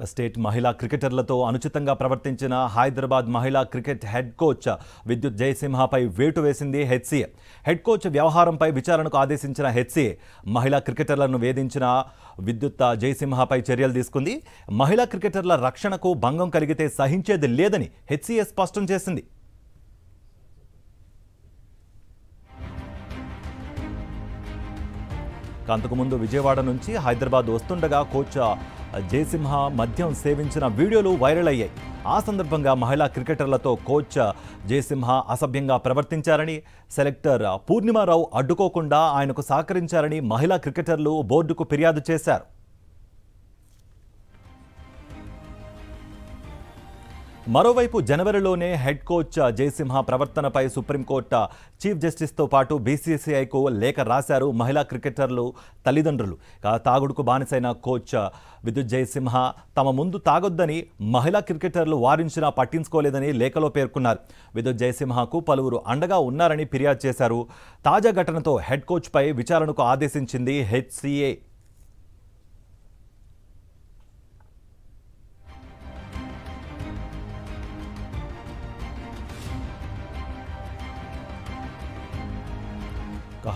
State మహిళా క్రికెటర్లతో అనుచితంగా ప్రవర్తించిన హైదరాబాద్ మహిళా క్రికెట్ హెడ్ కోచ్ విద్యుత్ జయసింహపై వేటు వేసింది హెచ్సీఏ. హెడ్ కోచ్ వ్యవహారంపై విచారణకు ఆదేశించిన హెచ్సీఏ మహిళా క్రికెటర్లను వేధించిన విద్యుత్ జయసింహపై చర్యలు తీసుకుంది. మహిళా క్రికెటర్ల రక్షణకు భంగం కలిగితే సహించేది లేదని హెచ్సీఏ స్పష్టం చేసింది. అంతకుముందు విజయవాడ నుంచి హైదరాబాద్ వస్తుండగా కోచ్ జయసింహ మద్యం సేవించిన వీడియోలు వైరల్ అయ్యాయి. ఆ సందర్భంగా మహిళా క్రికెటర్లతో కోచ్ జయసింహ అసభ్యంగా ప్రవర్తించారని, సెలెక్టర్ పూర్ణిమారావు అడ్డుకోకుండా ఆయనకు సహకరించారని మహిళా క్రికెటర్లు బోర్డుకు ఫిర్యాదు చేశారు. మరోవైపు జనవరిలోనే హెడ్ కోచ్ జయసింహ ప్రవర్తనపై సుప్రీంకోర్టు చీఫ్ జస్టిస్తో పాటు బీసీసీఐకు లేఖ రాశారు మహిళా క్రికెటర్లు తల్లిదండ్రులు. తాగుడుకు బానిసైన కోచ్ విద్యుత్ జయసింహ తమ ముందు తాగొద్దని మహిళా క్రికెటర్లు వారించినా పట్టించుకోలేదని లేఖలో పేర్కొన్నారు. విద్యుత్ జయసింహకు పలువురు అండగా ఉన్నారని ఫిర్యాదు చేశారు. తాజా ఘటనతో హెడ్ కోచ్పై విచారణకు ఆదేశించింది హెచ్సీఏ.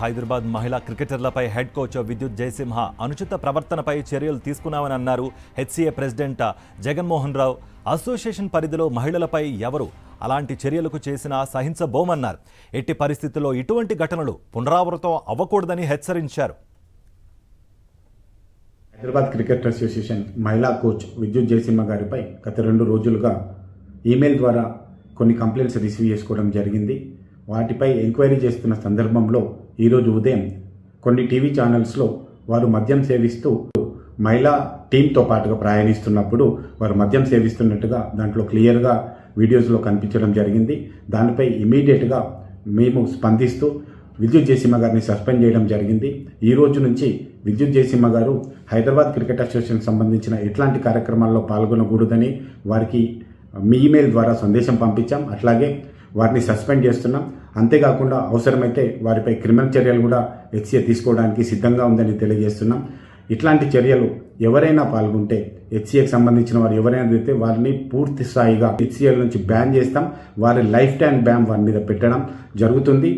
హైదరాబాద్ మహిళా క్రికెటర్లపై హెడ్ కోచ్ విద్యుత్ జయసింహ అనుచిత ప్రవర్తనపై చర్యలు తీసుకున్నామని అన్నారు HCA president Jaganmohan Rao. Association పరిధిలో మహిళలపై ఎవరు అలాంటి చర్యలకు చేసినా సహించబోమన్నారు. ఎట్టి పరిస్థితుల్లో ఇటువంటి ఘటనలు పునరావృతం అవ్వకూడదని హెచ్చరించారు. హైదరాబాద్ క్రికెట్ అసోసియేషన్ మహిళా కోచ్ విద్యుత్ జయసింహ గారిపై గత 2 రోజులుగా ఈమెయిల్ ద్వారా కొన్ని కంప్లైంట్స్ రిసీవ్ చేసుకోవడం జరిగింది. వాటిపై ఎంక్వైరీ చేస్తున్న సందర్భంలో ఈరోజు ఉదయం కొన్ని టీవీ ఛానల్స్లో వారు మద్యం సేవిస్తూ మహిళా టీంతో పాటుగా ప్రయాణిస్తున్నప్పుడు వారు మద్యం సేవిస్తున్నట్టుగా దాంట్లో క్లియర్గా వీడియోస్లో కనిపించడం జరిగింది. దానిపై ఇమీడియట్గా మేము స్పందిస్తూ విద్యుత్ జయసింహ గారిని సస్పెండ్ చేయడం జరిగింది. ఈ రోజు నుంచి విద్యుత్ జయసింహ గారు హైదరాబాద్ క్రికెట్ అసోసియేషన్ సంబంధించిన ఎట్లాంటి కార్యక్రమాల్లో పాల్గొనకూడదని వారికి మీ ఈమెయిల్ ద్వారా సందేశం పంపించాం. అట్లాగే వారిని సస్పెండ్ చేస్తున్నాం. అంతేకాకుండా అవసరమైతే వారిపై క్రిమినల్ చర్యలు కూడా హెచ్సీఏ తీసుకోవడానికి సిద్ధంగా ఉందని తెలియజేస్తున్నాం. ఇట్లాంటి చర్యలు ఎవరైనా పాల్గొంటే హెచ్సీఏకి సంబంధించిన వారు ఎవరైనా అయితే వారిని పూర్తి స్థాయిగా హెచ్సీఏ నుంచి బ్యాన్ చేస్తాం. వారి లైఫ్ టైం బ్యాన్ వారి మీద పెట్టడం జరుగుతుంది.